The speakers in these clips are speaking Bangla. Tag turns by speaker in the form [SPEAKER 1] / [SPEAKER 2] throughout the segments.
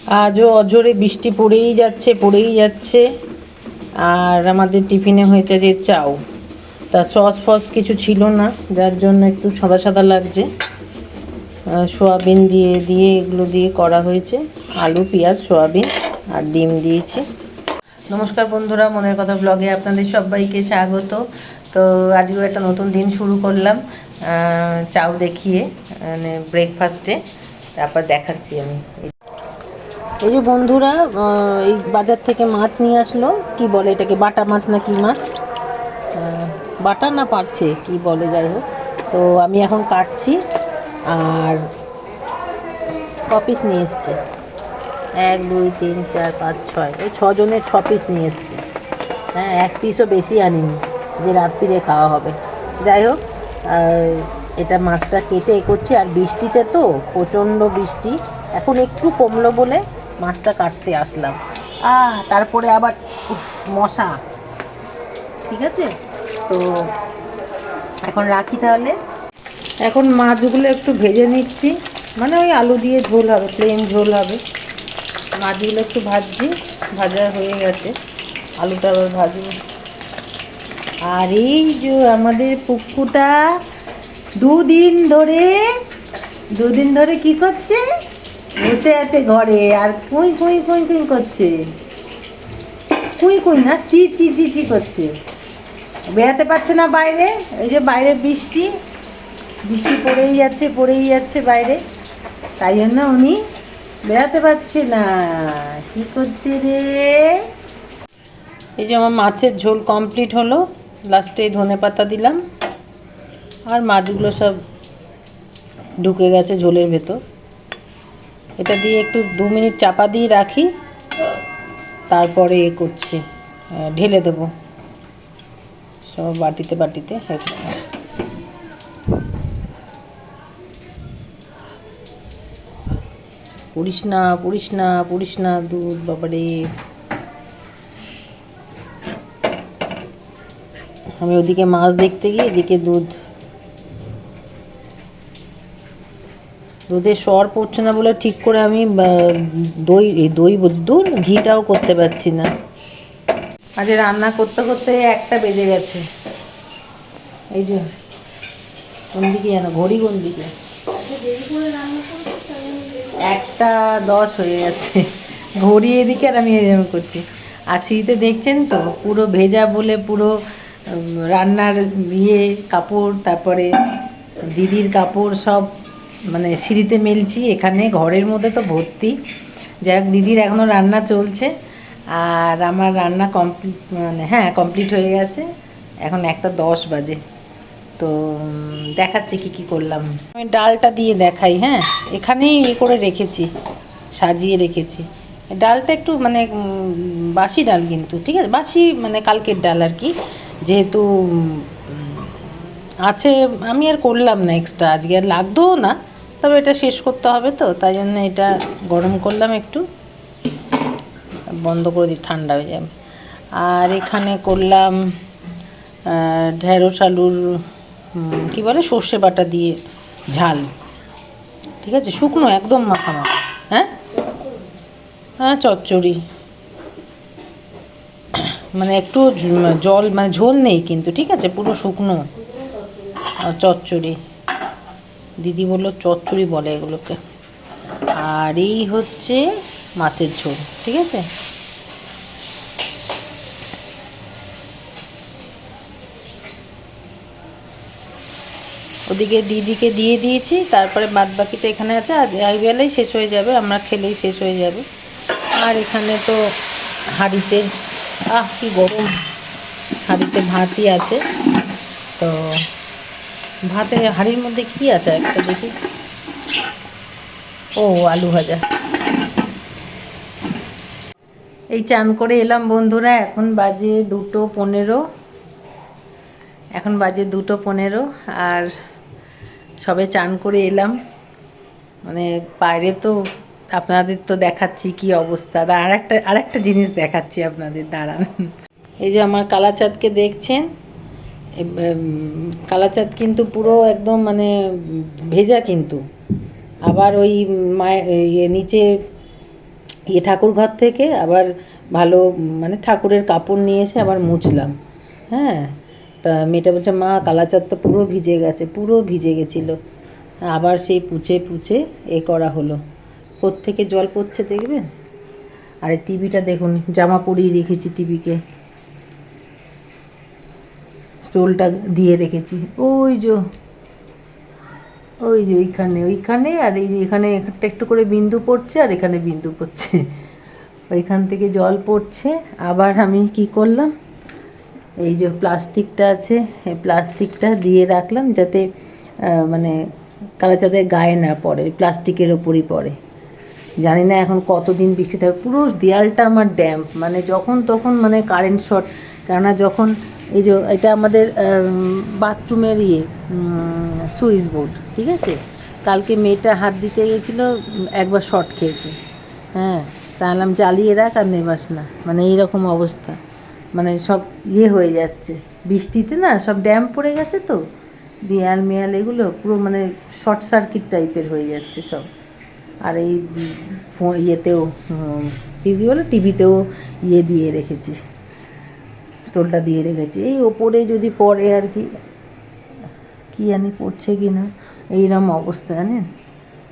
[SPEAKER 1] আজও অঝোরে বৃষ্টি পড়েই যাচ্ছে পড়েই যাচ্ছে। আর আমাদের টিফিনে হয়েছে যে চাউ, তা সস ফস কিছু ছিল না, যার জন্য একটু সাদা সাদা লাগছে। সোয়াবিন দিয়ে দিয়ে এগুলো দিয়ে করা হয়েছে, আলু পেঁয়াজ সোয়াবিন আর ডিম দিয়েছি। নমস্কার বন্ধুরা, মনের কথা ব্লগে আপনাদের সবাইকে স্বাগত। তো আজকেও একটা নতুন দিন শুরু করলাম চাউ দেখিয়ে, মানে ব্রেকফাস্টে। তারপর দেখাচ্ছি আমি। এই যে বন্ধুরা, এই বাজার থেকে মাছ নিয়ে আসলো, কি বলে এটাকে, বাটা মাছ না কি মাছ, বাটা না পারছে কি বলে, যাই হোক। তো আমি এখন কাটছি। আর ক পিস নিয়ে এসছে, 1 2 3 4 5 6, এই 6 জনের 6 পিস নিয়ে এসছে। হ্যাঁ, 1 পিসও বেশি আনিনি, যে রাত্রিরে খাওয়া হবে। যাই হোক, এটা মাছটা কেটে করছি। আর বৃষ্টিতে তো প্রচণ্ড বৃষ্টি, এখন একটু কমলো বলে মাছটা কাটতে আসলাম। তারপরে আবার মশা। ঠিক আছে, তো এখন রাখি তাহলে। এখন মাছগুলো একটু ভেজে নিচ্ছি, মানে ওই আলু দিয়ে ঝোল হবে, প্লেন ঝোল হবে। মাছগুলো একটু ভাজছি, ভাজা হয়ে গেছে, আলুটা আবার ভাজবো। আর এই যে আমাদের পুকুটা দুদিন ধরে কি করছে, বসে আছে ঘরে আর কুই কুই কুই কুই করছে। কুই কুই না, চি চি চি চি করছে। বেড়াতে পারছে না বাইরে, এই যে বাইরে বৃষ্টি পড়েই যাচ্ছে বাইরে, তাই জন্য উনি বেড়াতে পারছে না। কি করছে রে? এই যে আমার মাছের ঝোল কমপ্লিট হলো, লাস্টে ধনে পাতা দিলাম, আর মাছগুলো সব ঢুকে গেছে ঝোলের ভেতর। এটা দিয়ে একটু 2 মিনিট চাপা দিয়ে রাখি, তারপরে করছি, ঢেলে দেবো সব বাটিতে। পুড়িস না দুধ, বাবারে। আমি ওদিকে মাছ দেখতে গিয়ে এদিকে দুধের সর পড়ছে না বলে ঠিক করে আমি দই দুধ ঘিটাও করতে পারছি না। আজ রান্না করতে করতে 1টা বেজে গেছে। এই যে কোন দিকে যেন ঘড়ি, কোন দিকে 1টা 10 হয়ে গেছে ঘড়ি এদিকে, আর আমি এরকম করছি। আর সিঁড়িতে দেখছেন তো পুরো ভেজা বলে, পুরো রান্নার কাপড়, তারপরে দিদির কাপড় সব মানে সিঁড়িতে মেলছি। এখানে ঘরের মধ্যে তো ভর্তি। যাই হোক, দিদির এখনও রান্না চলছে, আর আমার রান্না কমপ্লিট, মানে হ্যাঁ কমপ্লিট হয়ে গেছে। এখন 1টা 10 বাজে। তো দেখাচ্ছি কি করলাম। আমি ডালটা দিয়ে দেখাই। হ্যাঁ, এখানেই করে রেখেছি, সাজিয়ে রেখেছি। ডালটা একটু মানে বাসি ডাল, কিন্তু ঠিক আছে, বাসি মানে কালকের ডাল আর কি, যেহেতু আছে। আমি আর করলাম না এক্সট্রা, আজকে আর লাগতোও না, তবে এটা শেষ করতে হবে তো, তাই জন্য এটা গরম করলাম একটু, বন্ধ করে দিই, ঠান্ডা হয়ে যাবে। আর এখানে করলাম ঢেঁড়স আলুর কী বলে, সর্ষে বাটা দিয়ে ঝাল। ঠিক আছে, শুকনো একদম মাখা। হ্যাঁ হ্যাঁ, চচ্চড়ি, মানে একটু জল, মানে ঝোল নেই কিন্তু, ঠিক আছে, পুরো শুকনো চচ্চড়ি। দিদি বললো চচ্চড়ি বলে এগুলোকে। আর এই হচ্ছে মাছের ঝোল। ঠিক আছে, ওদিকে দিদিকে দিয়ে দিয়েছি, তারপরে বাদ বাকিটা এখানে আছে। আর এই বেলাই শেষ হয়ে যাবে, আমরা খেলেই শেষ হয়ে যাবে। আর এখানে তো হাঁড়িতে, কি গরম, হাঁড়িতে ভাতই আছে। তো ভাতে হাঁড়ির মধ্যে কি আছে একটা দেখি, ও আলু ভাজা। এই চান করে এলাম বন্ধুরা, এখন বাজে 2:15। আর সবে চান করে এলাম, মানে বাইরে তো আপনাদের তো দেখাচ্ছি কি অবস্থা। আরেকটা জিনিস দেখাচ্ছি আপনাদের, দাঁড়ান। এই যে আমার কালাচাঁদকে দেখছেন, কালাচাঁদ কিন্তু পুরো একদম মানে ভেজা, কিন্তু আবার ওই নিচে ঠাকুর ঘর থেকে আবার ভালো মানে ঠাকুরের কাপড় নিয়ে এসে আবার মুছলাম। হ্যাঁ, তা মেয়েটা বলছে মা কালাচাঁদ তো পুরো ভিজে গেছে, পুরো ভিজে গেছিলো। আবার সেই পুছে পুছে করা হলো। কোত্থেকে জল পড়ছে দেখবেন। আর এই টিভিটা দেখুন, জামা পরিয়ে রেখেছি টিভিকে, স্টোলটা দিয়ে রেখেছি ওই যে ওইখানে আর এই যে এখানে একটা একটু করে বিন্দু পড়ছে আর এখানে বিন্দু পড়ছে, ওইখান থেকে জল পড়ছে। আবার আমি কি করলাম, এই যে প্লাস্টিকটা আছে, এই প্লাস্টিকটা দিয়ে রাখলাম যাতে মানে কালাচাঁদের গায়ে না পড়ে, প্লাস্টিকের ওপরই পড়ে। জানি না এখন কতদিন বৃষ্টি থাকবে। পুরো দেয়ালটা আমার ড্যাম্প, মানে যখন তখন মানে কারেন্ট শর্ট। কেননা যখন এই যে এটা আমাদের বাথরুমের সুইচ বোর্ড, ঠিক আছে। কালকে মেয়েটা হাত দিতে গেছিলো, একবার শর্ট খেয়েছে। হ্যাঁ, তাহলে জ্বালিয়ে রাখ আর নেবাস না, মানে এইরকম অবস্থা। মানে সব হয়ে যাচ্ছে বৃষ্টিতে, না সব ড্যাম্প পড়ে গেছে তো, দেয়াল মেয়াল এগুলো পুরো মানে শর্ট সার্কিট টাইপের হয়ে যাচ্ছে সব। আর এই ইয়েতেও টিভিতেও দিয়ে রেখেছি, স্টোলটা দিয়ে রেখেছি। এই ওপরে যদি পড়ে আর কি জানি পড়ছে কি না, এইরকম অবস্থা জানেন,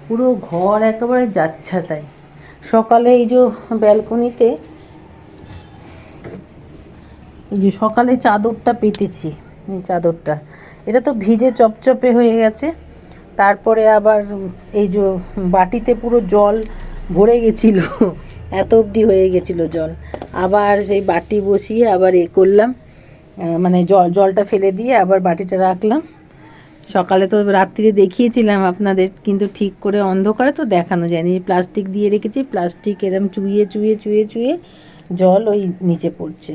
[SPEAKER 1] পুরো ঘর একেবারে যাচ্ছা তাই। সকালে এই যে ব্যালকনিতে এই যে সকালে চাদরটা পেতেছি, এই চাদরটা এটা তো ভিজে চপচপে হয়ে গেছে। তারপরে আবার এই যে বাটিতে পুরো জল ভরে গেছিলো, এত অবধি হয়ে গেছিলো জল। আবার সেই বাটি বসিয়ে আবার করলাম, মানে জলটা ফেলে দিয়ে আবার বাটিটা রাখলাম। সকালে তো রাত্রিরে দেখিয়েছিলাম আপনাদের, কিন্তু ঠিক করে অন্ধকারে তো দেখানো যায়নি। প্লাস্টিক দিয়ে রেখেছি, প্লাস্টিক এরম চুইয়ে চুইয়ে চুইয়ে চুইয়ে জল ওই নিচে পড়ছে।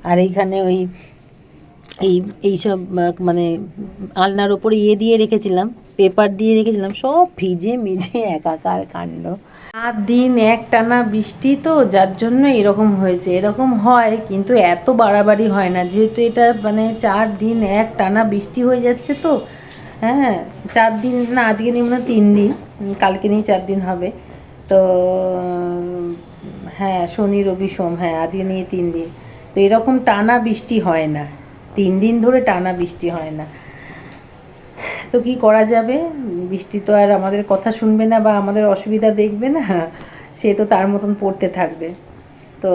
[SPEAKER 1] আর এইখানে এইসব মানে আলনার ওপরে দিয়ে রেখেছিলাম, পেপার দিয়ে রেখেছিলাম, সব ভিজে মিজে একাকার কাণ্ড। 4 দিন একটানা বৃষ্টি তো, যার জন্য এরকম হয়েছে। এরকম হয় কিন্তু এত বাড়াবাড়ি হয় না, যেহেতু এটা মানে 4 দিন একটানা বৃষ্টি হয়ে যাচ্ছে তো। হ্যাঁ, 4 দিন না, আজকে নিয়ে মনে হয় 3 দিন, কালকে নিয়ে 4 দিন হবে তো। হ্যাঁ, শনি রবি সোম, হ্যাঁ আজকে নিয়ে 3 দিন। তো এরকম টানা বৃষ্টি হয় না, 3 দিন ধরে টানা বৃষ্টি হয় না। তো কি করা যাবে, বৃষ্টি তো আর আমাদের কথা শুনবে না বা আমাদের অসুবিধা দেখবে না, সে তো তার মতন পড়তে থাকবে। তো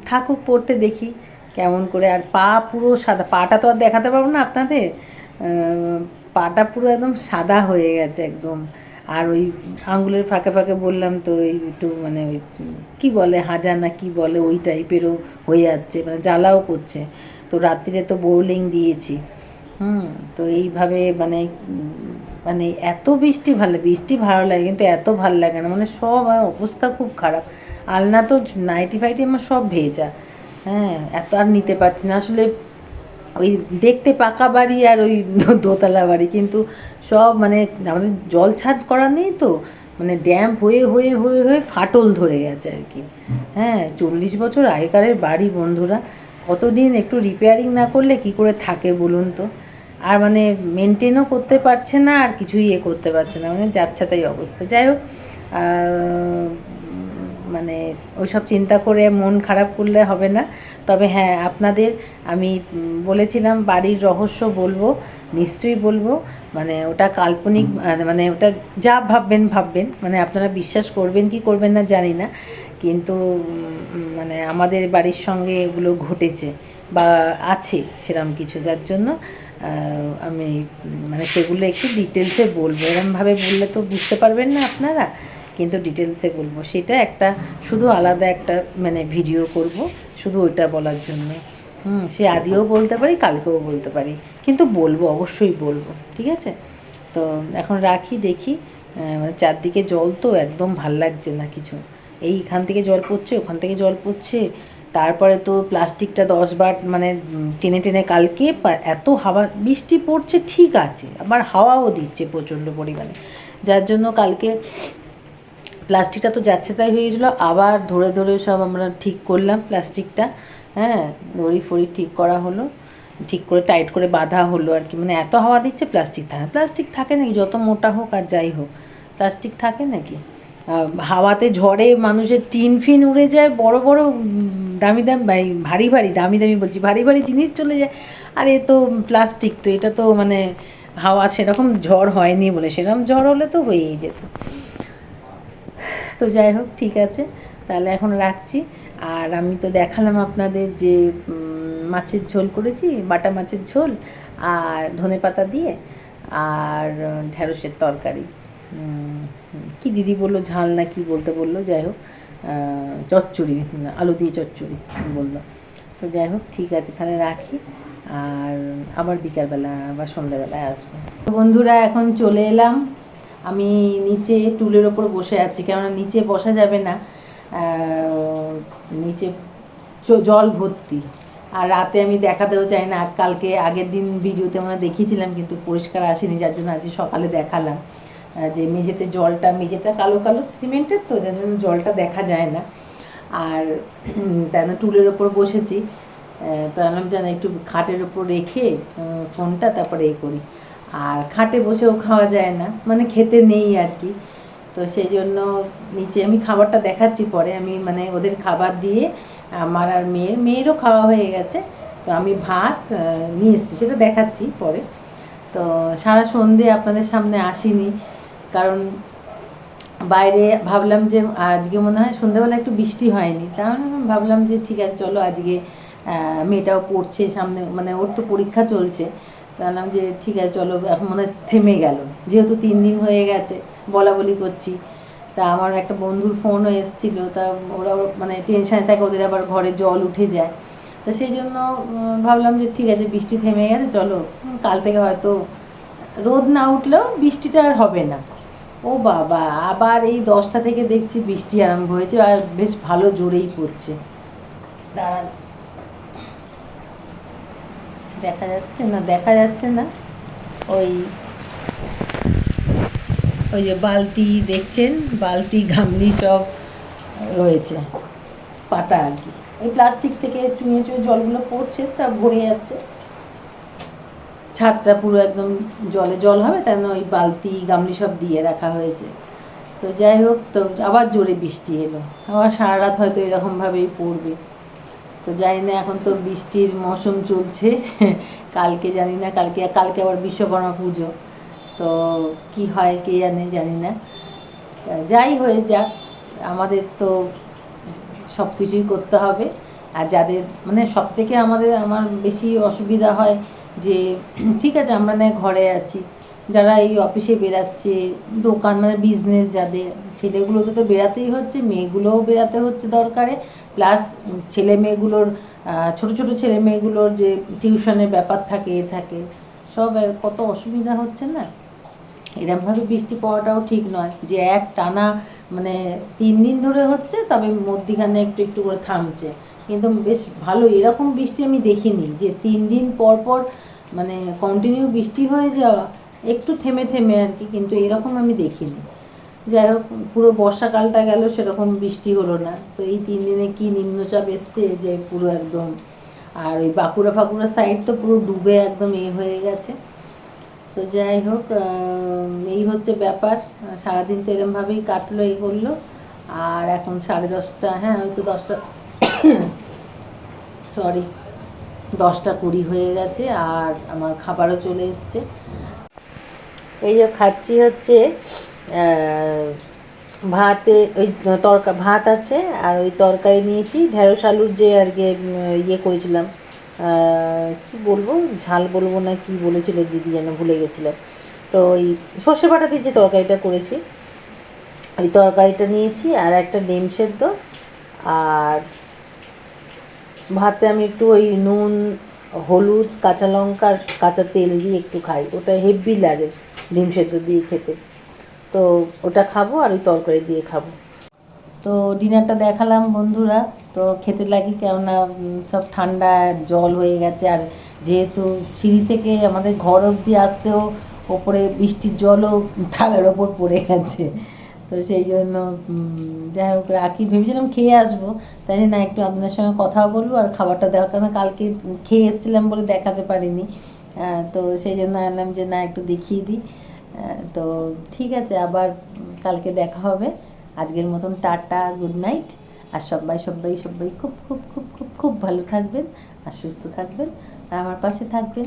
[SPEAKER 1] থাকুক পড়তে, দেখি কেমন করে। আর পা পুরো সাদা, পাটা তো আর দেখাতে পারবো না আপনাদের, পাটা পুরো একদম সাদা হয়ে গেছে একদম। আর ওই আঙুলের ফাঁকে ফাঁকে বললাম তো, ওই একটু মানে ওই কী বলে হাজা না কি বলে, ওই টাইপেরও হয়ে যাচ্ছে, মানে জ্বালাও করছে। তো রাত্রিরে তো বোরলিং দিয়েছি। তো এইভাবে মানে মানে এত বৃষ্টি ভালো লাগে, কিন্তু এত ভালো লাগে না, মানে সব অবস্থা খুব খারাপ। আলনা তো নাইটি ফাইটি আমার সব ভেজা। হ্যাঁ, এত আর নিতে পারছি না আসলে। ওই দেখতে পাকা বাড়ি আর ওই দোতলা বাড়ি, কিন্তু সব মানে আমাদের জল ছাদ করা নেই তো, মানে ড্যাম্প হয়ে হয়ে হয়ে হয়ে ফাটল ধরে গেছে আর কি। হ্যাঁ, 40 বছর আগেকারের বাড়ি বন্ধুরা, কতদিন একটু রিপেয়ারিং না করলে কি করে থাকে বলুন তো। আর মানে মেনটেনও করতে পারছে না, আর কিছুই করতে পারছে না, মানে যাচ্ছে তাই অবস্থা। যাই হোক, মানে ওইসব চিন্তা করে মন খারাপ করলে হবে না। তবে হ্যাঁ, আপনাদের আমি বলেছিলাম বাড়ির রহস্য বলবো, নিশ্চয়ই বলবো। মানে ওটা কাল্পনিক, মানে ওটা যা ভাববেন, মানে আপনারা বিশ্বাস করবেন কি করবেন না জানি না, কিন্তু মানে আমাদের বাড়ির সঙ্গে এগুলো ঘটেছে বা আছে সেরকম কিছু, যার জন্য আমি মানে সেগুলো একটু ডিটেলসে বলবো। এরমভাবে বললে তো বুঝতে পারবেন না আপনারা, কিন্তু ডিটেলসে বলবো। সেটা একটা শুধু আলাদা একটা মানে ভিডিও করব শুধু ওইটা বলার জন্য। সে আজকেও বলতে পারি, কালকেও বলতে পারি, কিন্তু বলবো, অবশ্যই বলবো, ঠিক আছে। তো এখন রাখি, দেখি। চারদিকে জল তো একদম ভাল লাগছে না কিছু, এইখান থেকে জল পড়ছে, ওখান থেকে জল পড়ছে। তারপরে তো প্লাস্টিকটা 10 বার মানে টেনে টেনে, কালকে এত হাওয়া বৃষ্টি পড়ছে ঠিক আছে, আবার হাওয়াও দিচ্ছে প্রচণ্ড পরিমাণে, যার জন্য কালকে প্লাস্টিকটা তো যাচ্ছে তাই হয়ে গেছিলো। আবার ধরে ধরে সব আমরা ঠিক করলাম প্লাস্টিকটা। হ্যাঁ, দড়ি ফড়ি ঠিক করা হলো, ঠিক করে টাইট করে বাঁধা হলো আর কি। মানে এত হাওয়া দিচ্ছে, প্লাস্টিক থাকে নাকি, যত মোটা হোক আর যাই হোক, প্লাস্টিক থাকে নাকি। হাওয়াতে ঝড়ে মানুষের টিন ফিন উড়ে যায়, বড় বড় দামি ভারী ভারী দামি দামি বলছি, ভারী ভারী জিনিস চলে যায়। আর এ তো প্লাস্টিক, তো এটা তো মানে হাওয়া সেরকম ঝড় হয়নি বলে, সেরকম ঝড় হলে তো হয়েই যেত। তো যাই হোক, ঠিক আছে, তাহলে এখন রাখছি। আর আমি তো দেখালাম আপনাদের যে মাছের ঝোল করেছি, বাটা মাছের ঝোল আর ধনেপাতা দিয়ে, আর ঢ্যাঁড়সের তরকারি, কি দিদি বললো ঝাল না কি বলতে বললো, যাই হোক চচ্চড়ি, আলু দিয়ে চচ্চড়ি বললো। তো যাই হোক, ঠিক আছে, তাহলে রাখি। আর আবার বিকালবেলা আবার সন্ধ্যাবেলায় আসবো। বন্ধুরা, এখন চলে এলাম, আমি নিচে টুলের ওপর বসে আছি, কেননা নিচে বসা যাবে না, নিচে জল ভর্তি। আর রাতে আমি দেখাতেও চাই না, কালকে আগের দিন ভিডিওতে আমরা দেখিয়েছিলাম কিন্তু পরিষ্কার আসেনি, যার জন্য আজকে সকালে দেখালাম যে মেঝেতে জলটা, মেঝেটা কালো কালো সিমেন্টের, তো যার জন্য জলটা দেখা যায় না। আর তাই না টুলের ওপর বসেছি, তো আমি জানি একটু খাটের ওপর রেখে ফোনটা তারপরে এ করি। আর খাটে বসেও খাওয়া যায় না, মানে খেতে নেই আর কি। তো সেই জন্য নিচে আমি খাবারটা দেখাচ্ছি পরে, আমি মানে ওদের খাবার দিয়ে আমার আর মেয়েরও খাওয়া হয়ে গেছে, তো আমি ভাত নিয়ে এসেছি, সেটা দেখাচ্ছি পরে। তো সারা সন্ধে আপনাদের সামনে আসিনি, কারণ বাইরে ভাবলাম যে আজকে মনে হয় সন্ধ্যাবেলা একটু বৃষ্টি হয়নি, তাহলে ভাবলাম যে ঠিক আছে চলো, আজকে মেয়েটাও পড়ছে সামনে, মানে ওর তো পরীক্ষা চলছে, ভাবলাম যে ঠিক আছে চলো, এখন মনে হয় থেমে গেল, যেহেতু 3 দিন হয়ে গেছে বলা বলি করছি। তা আমার একটা বন্ধুর ফোনও এসেছিলো, তা ওরা মানে টেনশানে থাকে, ওদের আবার ঘরে জল উঠে যায়, তো সেই জন্য ভাবলাম যে ঠিক আছে বৃষ্টি থেমে গেছে, চলো কাল থেকে হয়তো রোদ না উঠলেও বৃষ্টিটা আর হবে না। ও বাবা, আবার এই 10টা থেকে দেখছি বৃষ্টি আরম্ভ হয়েছে, আর বেশ ভালো জোরেই পড়ছে। দাঁড়ান, দেখা যাচ্ছে না, দেখা যাচ্ছে না, ওই ওই যে বালতি দেখছেন, বালতি গামলি সব রয়েছে পাতা আর কি, এই প্লাস্টিক থেকে চুঁয়ে চুঁয়ে জলগুলো পড়ছে, তা ভরে যাচ্ছে ছাদটা পুরো একদম জলে জল হবে, তাই না ওই বালতি গামলি সব দিয়ে রাখা হয়েছে। তো যাই হোক, তো আবার জোরে বৃষ্টি এলো, আবার সারা রাত হয়তো এরকমভাবেই পড়বে। তো জানি না, এখন তো বৃষ্টির মৌসুম চলছে, কালকে জানি না, কালকে আবার বিশ্বকর্মা পুজো, তো কি হয় কে জানে, জানি না। যাই হয়ে যাক, আমাদের তো সব কিছুই করতে হবে। আর যাদের মানে সব থেকে আমার বেশি অসুবিধা হয় যে ঠিক আছে আমরা না ঘরে আছি, যারা এই অফিসে বেরাচ্ছে, দোকান মানে বিজনেস যাদের, ছেলেগুলোতে তো বেরাতেই হচ্ছে, মেয়েগুলোও বেরাতে হচ্ছে দরকারে, প্লাস ছেলে মেয়েগুলোর ছোটো ছোটো ছেলে মেয়েগুলোর যে টিউশনের ব্যাপার থাকে, এ থাকে, সব কত অসুবিধা হচ্ছে না। এরমভাবে বৃষ্টি পড়াটাও ঠিক নয় যে এক টানা মানে 3 দিন ধরে হচ্ছে, তবে মধ্যিখানে একটু একটু করে থামছে, কিন্তু বেশ ভালো এরকম বৃষ্টি আমি দেখিনি যে 3 দিন পর পর মানে কন্টিনিউ বৃষ্টি হয়ে যাওয়া, একটু থেমে থেমে আর কি, কিন্তু এরকম আমি দেখিনি। যাই হোক, পুরো বর্ষাকালটা গেল, সেরকম বৃষ্টি হলো না, তো এই 3 দিনে কি নিম্নচাপ এসছে যে পুরো একদম, আর ওই বাঁকুড়া সাইড তো পুরো ডুবে একদম হয়ে গেছে। তো যাই হোক, এই হচ্ছে ব্যাপার, সারাদিন তো এরমভাবেই কাটলো, এই করলো। আর এখন 10:30, হ্যাঁ ওই তো 10টা, সরি 10টা 20 হয়ে গেছে, আর আমার খাবারও চলে এসছে। এই যে খাচ্ছি হচ্ছে ভাতে, ওই ভাত আছে, আর ওই তরকারি নিয়েছি ঢেঁড়স আলুর, যে আর কি ইয়ে করেছিলাম, কী বলবো, ঝাল বলবো না কি বলেছিল দিদি যেন, ভুলে গেছিলাম। তো ওই সর্ষে বাটা দিয়ে যে তরকারিটা করেছি, ওই তরকারিটা নিয়েছি, আর একটা ডিম সেদ্ধ, আর ভাতে আমি একটু ওই নুন, হলুদ, কাঁচা লঙ্কা, কাঁচা তেল দিয়ে একটু খাই, ওটা হেভি লাগে ডিম সেদ্ধ দিয়ে খেতে, তো ওটা খাবো, আর ওই তরকারি দিয়ে খাবো। তো ডিনারটা দেখালাম বন্ধুরা, তো খেতে লাগি, কেননা সব ঠান্ডা জল হয়ে গেছে, আর যেহেতু সিঁড়ি থেকে আমাদের ঘর অবধি আসতেও ওপরে বৃষ্টির জলও থালার ওপর পড়ে গেছে, তো সেই জন্য যাই হোক রাখি, ভেবেছিলাম খেয়ে আসবো, তাই না একটু আপনার সঙ্গে কথাও বলবো, আর খাবারটা দেওয়ার কারণে কালকে খেয়ে এসেছিলাম বলে দেখাতে পারিনি, তো সেই জন্য আনলাম যে না একটু দেখিয়ে দিই। তো ঠিক আছে, আবার কালকে দেখা হবে,
[SPEAKER 2] আজকের মতন টাটা, গুড নাইট। আর সবাই সবাই সবাই খুব খুব খুব খুব খুব ভালো থাকবেন আর সুস্থ থাকবেন আর আমার পাশে থাকবেন।